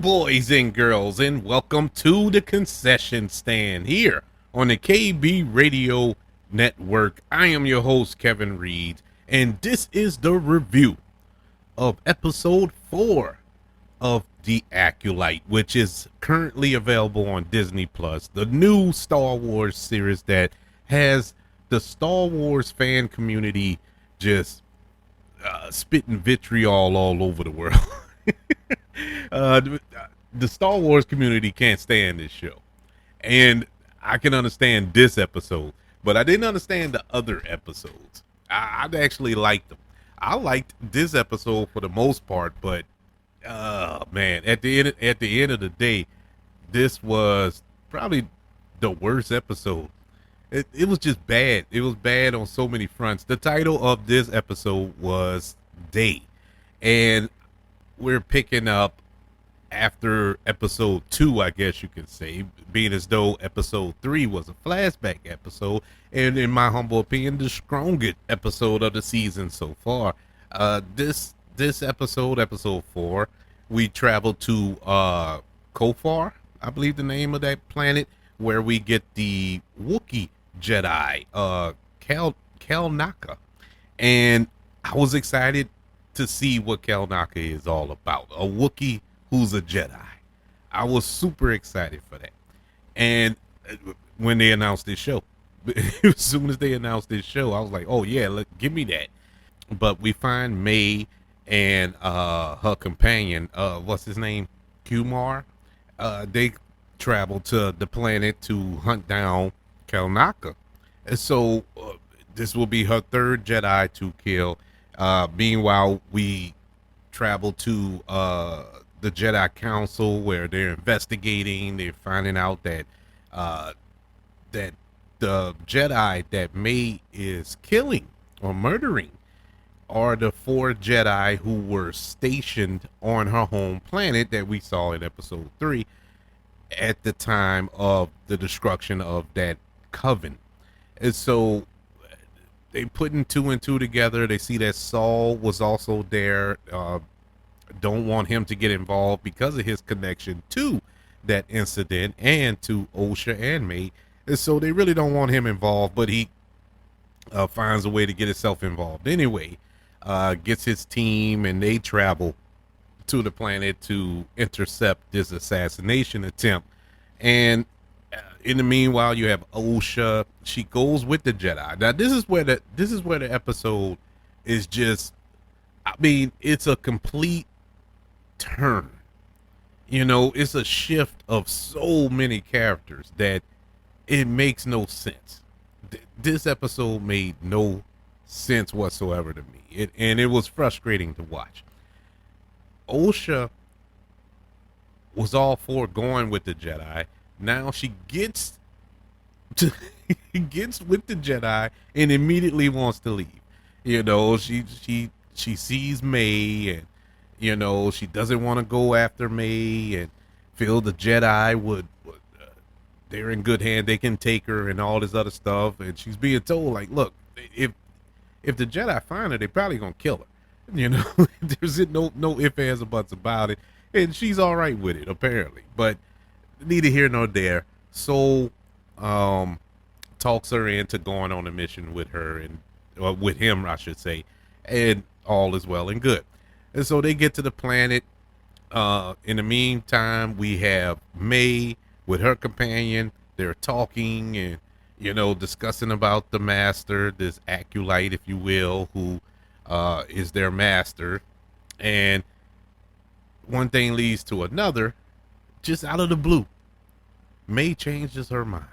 boys and girls, and welcome to the concession stand here on the KB Radio Network. I am your host, Kevin Reed, and this is the review of episode 4 of The Acolyte, which is currently available on Disney Plus, the new Star Wars series that has the Star Wars fan community just spitting vitriol all over the world. The Star Wars community can't stand this show, and I can understand this episode, but I didn't understand the other episodes. I actually liked them. I liked this episode for the most part, but man, at the end of the day, this was probably the worst episode. It was just bad. It was bad on so many fronts. The title of this episode was Day, and we're picking up after episode 2, I guess you could say, being as though episode 3 was a flashback episode, and in my humble opinion, the strongest episode of the season so far. This episode 4, we travel to Kofar, I believe the name of that planet, where we get the Wookiee Jedi, Cal Naka, and I was excited to see what Cal Naka is all about. A Wookiee who's a Jedi. I was super excited for that. And when they announced this show, as soon as they announced this show, I was like, oh yeah, look, give me that. But we find May and her companion, what's his name? Kumar. They travel to the planet to hunt down Cal Naka. And so this will be her third Jedi to kill. Meanwhile, we travel to the Jedi Council, where they're investigating. They're finding out that that the Jedi that May is killing or murdering are the 4 Jedi who were stationed on her home planet that we saw in episode 3 at the time of the destruction of that coven. And so they putting 2 and 2 together. They see that Saul was also there. Don't want him to get involved because of his connection to that incident and to Osha and May. And so they really don't want him involved, but he finds a way to get himself involved anyway. Gets his team, and they travel to the planet to intercept this assassination attempt. And in the meanwhile, you have Osha. She goes with the Jedi. Now this is where the episode is just, I mean, it's a complete turn. You know, it's a shift of so many characters that it makes no sense. This episode made no sense whatsoever to me. It was frustrating to watch. Osha was all for going with the Jedi. Now she gets with the Jedi and immediately wants to leave. You know, she sees May, and you know, she doesn't want to go after May, and feel the Jedi would they're in good hand, they can take her and all this other stuff. And she's being told, like, look, if the Jedi find her, they're probably gonna kill her. You know, there's no ifs, ands, or buts about it. And she's all right with it, apparently. But neither here nor there. So talks her into going on a mission with her, and or with him, I should say, and all is well and good. And so they get to the planet. In the meantime, we have May with her companion. They're talking and, you know, discussing about the master, this acolyte, if you will, who is their master. And one thing leads to another, just out of the blue. May changes her mind.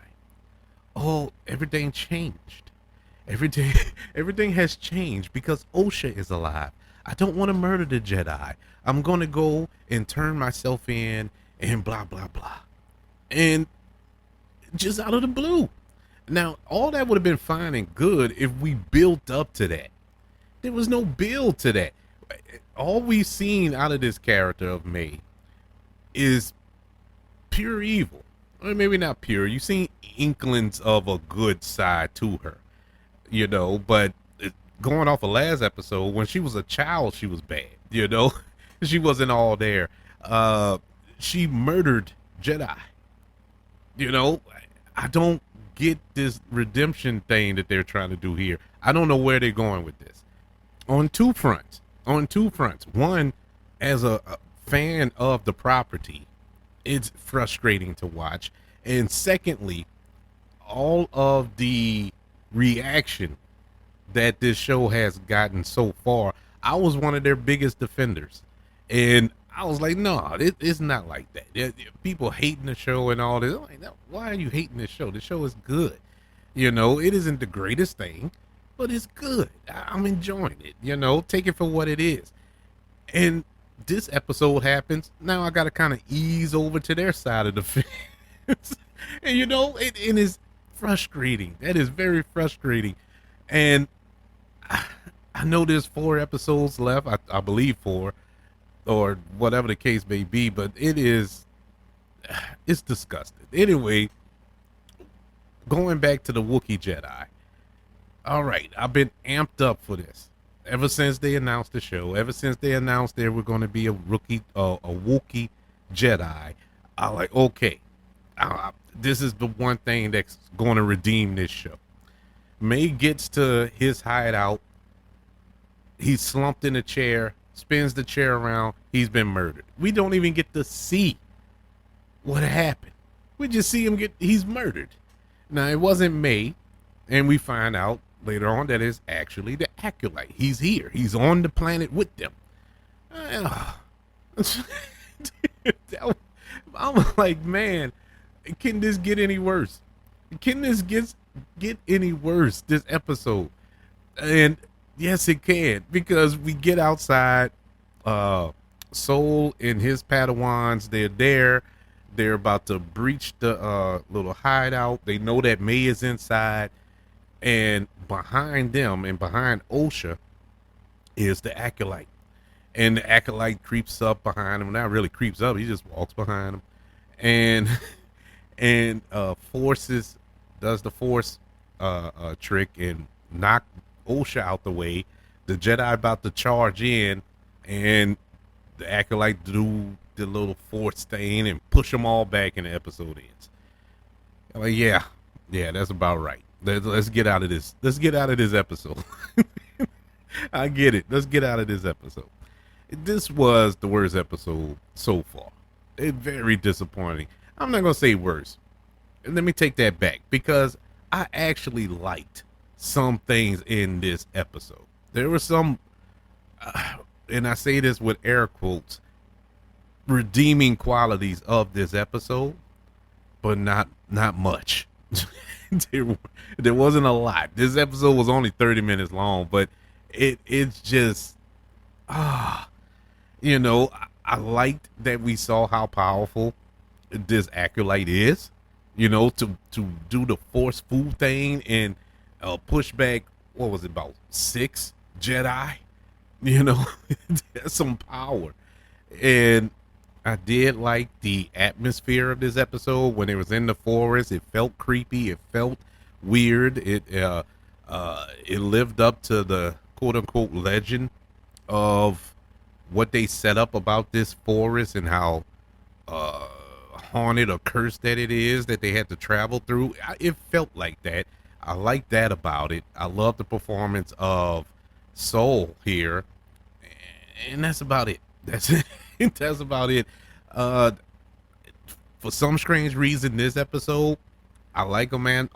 Oh, everything changed. Everything has changed because Osha is alive. I don't want to murder the Jedi. I'm going to go and turn myself in and blah, blah, blah. And just out of the blue. Now, all that would have been fine and good if we built up to that. There was no build to that. All we've seen out of this character of May is pure evil. Or maybe not pure. You've seen inklings of a good side to her, you know, but going off of last episode, when she was a child, she was bad, you know. She wasn't all there. she murdered Jedi. You know, I don't get this redemption thing that they're trying to do here. I don't know where they're going with this. On two fronts. On two fronts. One, as a fan of the property, it's frustrating to watch. And secondly, all of the reaction that this show has gotten so far, I was one of their biggest defenders. And I was like, no, it's not like that. People hating the show and all this. I'm like, no, why are you hating this show? The show is good. You know, it isn't the greatest thing, but it's good. I'm enjoying it. You know, take it for what it is. And this episode happens. Now I got to kind of ease over to their side of the fence. And, you know, it is frustrating. That is very frustrating. And I know there's 4 episodes left. I believe 4, or whatever the case may be, but it's disgusting. Anyway, going back to the Wookiee Jedi. All right, I've been amped up for this ever since they announced the show. Ever since they announced there were going to be a Wookiee Jedi, I'm like, okay, this is the one thing that's going to redeem this show. May gets to his hideout. He's slumped in a chair, spins the chair around. He's been murdered. We don't even get to see what happened. We just see he's murdered. Now, it wasn't May, and we find out later on that it's actually the Acolyte. He's here. He's on the planet with them. I'm like, man, can this get any worse? Can this get any worse, this episode? And yes, it can, because we get outside. Soul and his Padawans, they're there. They're about to breach the little hideout. They know that May is inside, and behind them and behind Osha is the Acolyte. And the Acolyte creeps up behind him. Not really creeps up, he just walks behind him. And does the force trick and knock Osha out the way. The Jedi about to charge in, and the Acolyte do the little force thing and push them all back, and the episode ends. I'm like, yeah, that's about right. Let's get out of this. Let's get out of this episode. I get it. Let's get out of this episode. This was the worst episode so far. It's very disappointing. I'm not going to say worse. Let me take that back, because I actually liked some things in this episode. There were some, and I say this with air quotes, redeeming qualities of this episode, but not much. There wasn't a lot. This episode was only 30 minutes long, but it's just, you know, I liked that we saw how powerful this Acolyte is, you know, to do the forceful thing and push back, what was it, about 6 Jedi, you know. That's some power. And I did like the atmosphere of this episode. When it was in the forest, it felt creepy, it felt weird. It lived up to the quote unquote legend of what they set up about this forest and how haunted or cursed that it is that they had to travel through. It felt like that. I like that about it. I love the performance of Soul here, and that's about it. That's it. That's about it. For some strange reason, this episode, I like Amanda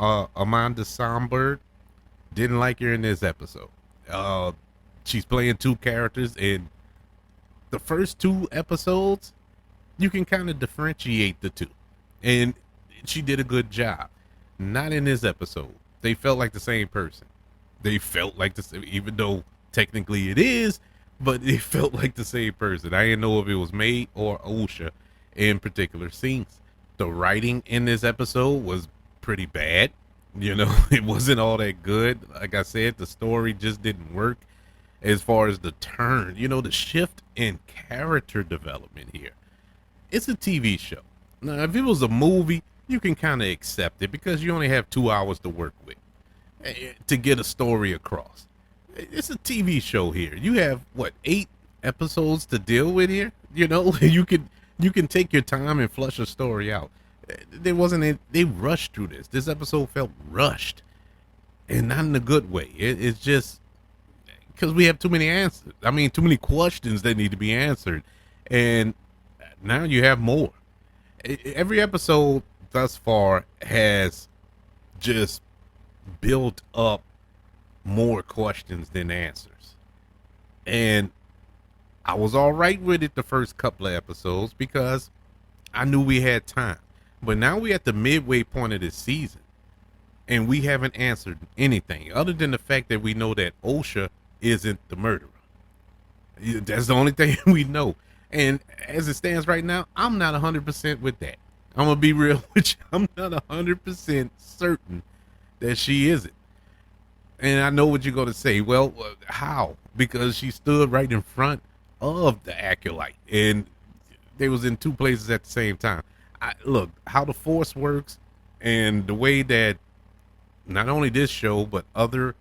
Somberg. Didn't like her in this episode. She's playing 2 characters, and the first 2 episodes, you can kind of differentiate the 2, and she did a good job. Not in this episode. They felt like the same person. They felt like the same, even though technically it is, but it felt like the same person. I didn't know if it was May or Osha in particular scenes. The writing in this episode was pretty bad. You know, it wasn't all that good. Like I said, the story just didn't work as far as the turn, you know, the shift in character development here. It's a TV show. Now, if it was a movie, you can kind of accept it because you only have 2 hours to work with to get a story across. It's a TV show here. You have, what, 8 episodes to deal with here? You know, you could You can take your time and flush a story out. There wasn't they rushed through this. This episode felt rushed, and not in a good way. It's just because we have too many answers. I mean, too many questions that need to be answered, and now you have more. Every episode thus far has just built up more questions than answers, and I was all right with it the first couple of episodes because I knew we had time. But now we're at the midway point of this season, and we haven't answered anything other than the fact that we know that OSHA isn't the murderer. That's the only thing we know. And as it stands right now, I'm not 100% with that. I'm going to be real with you. I'm not 100% certain that she isn't. And I know what you're going to say. Well, how? Because she stood right in front of the Acolyte, and they was in two places at the same time. Look, how the Force works and the way that not only this show, but other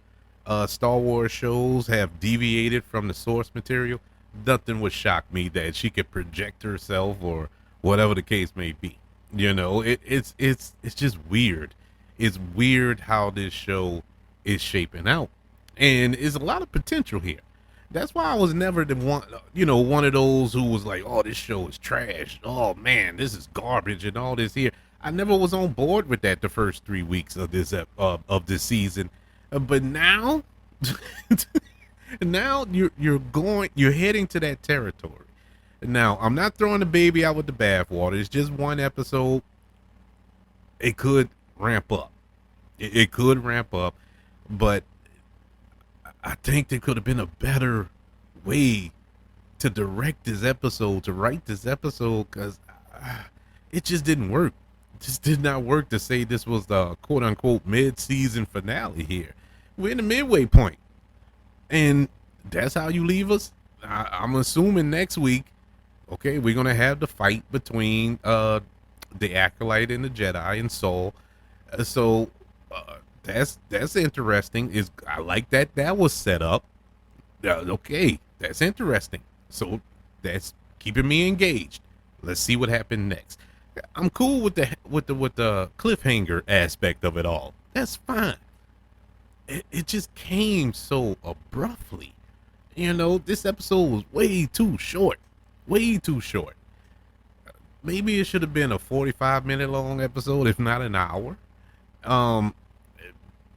Star Wars shows have deviated from the source material, nothing would shock me that she could project herself or whatever the case may be. You know, it's just weird. It's weird how this show is shaping out, and there's a lot of potential here. That's why I was never the one of those who was like, "Oh, this show is trash. Oh man, this is garbage," and all this here. I never was on board with that the first 3 weeks of this season, but now, now you're heading to that territory. Now I'm not throwing the baby out with the bathwater. It's just one episode. It could ramp up. It could ramp up, but I think there could have been a better way to direct this episode, to write this episode, because it just didn't work. It just did not work to say this was the quote unquote mid-season finale here. We're in the midway point, and that's how you leave us. I'm assuming next week, okay, we're going to have the fight between the Acolyte and the Jedi and Saul. So that's interesting. I like that was set up. Okay, that's interesting. So that's keeping me engaged. Let's see what happened next. I'm cool with the cliffhanger aspect of it all. That's fine. It just came so abruptly. You know, this episode was way too short. Way too short. Maybe it should have been a 45-minute long episode, if not an hour.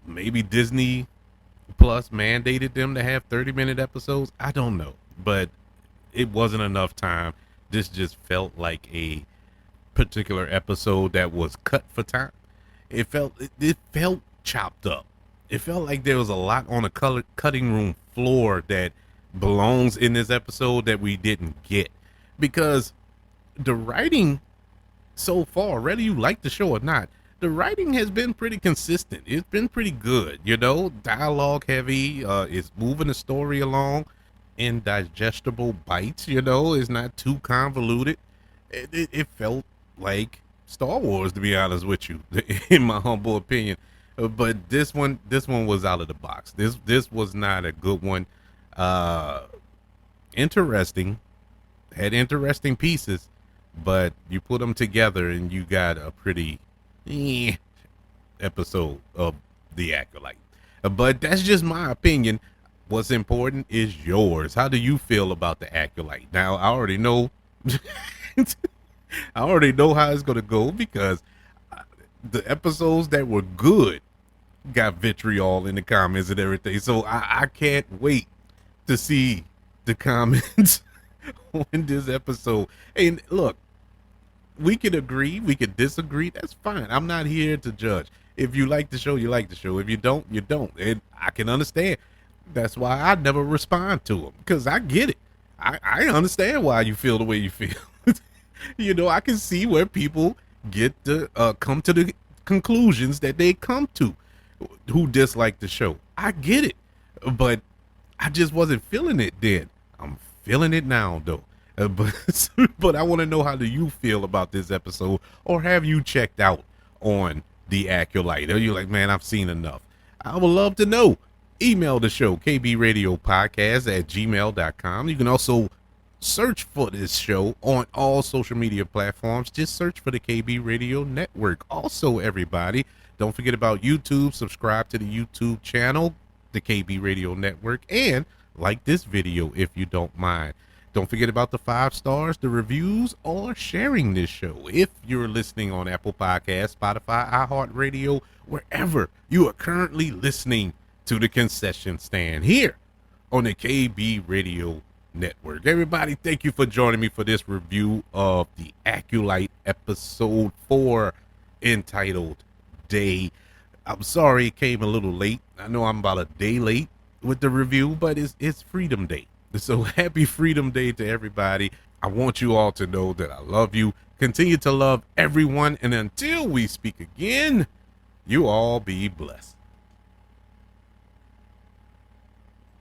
Maybe Disney Plus mandated them to have 30-minute episodes. I don't know, but it wasn't enough time. This just felt like a particular episode that was cut for time. It felt chopped up. It felt like there was a lot on the cutting room floor that belongs in this episode that we didn't get, because the writing so far, whether you like the show or not, the writing has been pretty consistent. It's been pretty good, you know, dialogue heavy. It's moving the story along in digestible bites, you know. It's not too convoluted. It felt like Star Wars, to be honest with you, in my humble opinion. But this one was out of the box. This was not a good one. Interesting, had interesting pieces, but you put them together and you got a pretty episode of The Acolyte. But that's just my opinion. What's important is yours. How do you feel about The Acolyte? Now, I already know how it's going to go, because the episodes that were good got vitriol in the comments and everything. So I can't wait to see the comments on this episode. And look, we could agree, we could disagree. That's fine. I'm not here to judge. If you like the show, you like the show. If you don't, you don't. And I can understand. That's why I never respond to them, because I get it. I understand why you feel the way you feel. You know, I can see where people get to come to the conclusions that they come to who dislike the show. I get it. But I just wasn't feeling it then. I'm feeling it now, though. But I want to know, how do you feel about this episode? Or have you checked out on The Acolyte? Are you like, man, I've seen enough? I would love to know. Email the show, kbradiopodcast@gmail.com. You can also Search for this show on all social media platforms. Just search for the KB Radio Network. Also, everybody, don't forget about YouTube. Subscribe to the YouTube channel, the KB Radio Network, and like this video if you don't mind. Don't forget about the 5 stars, the reviews, or sharing this show. If you're listening on Apple Podcasts, Spotify, iHeartRadio, wherever you are currently listening to the concession stand here on the KB Radio Network. Everybody, thank you for joining me for this review of The Acolyte episode 4 entitled Day. I'm sorry it came a little late. I know I'm about a day late with the review, but it's Freedom Day. So happy Freedom Day to everybody. I want you all to know that I love you. Continue to love everyone. And until we speak again, you all be blessed.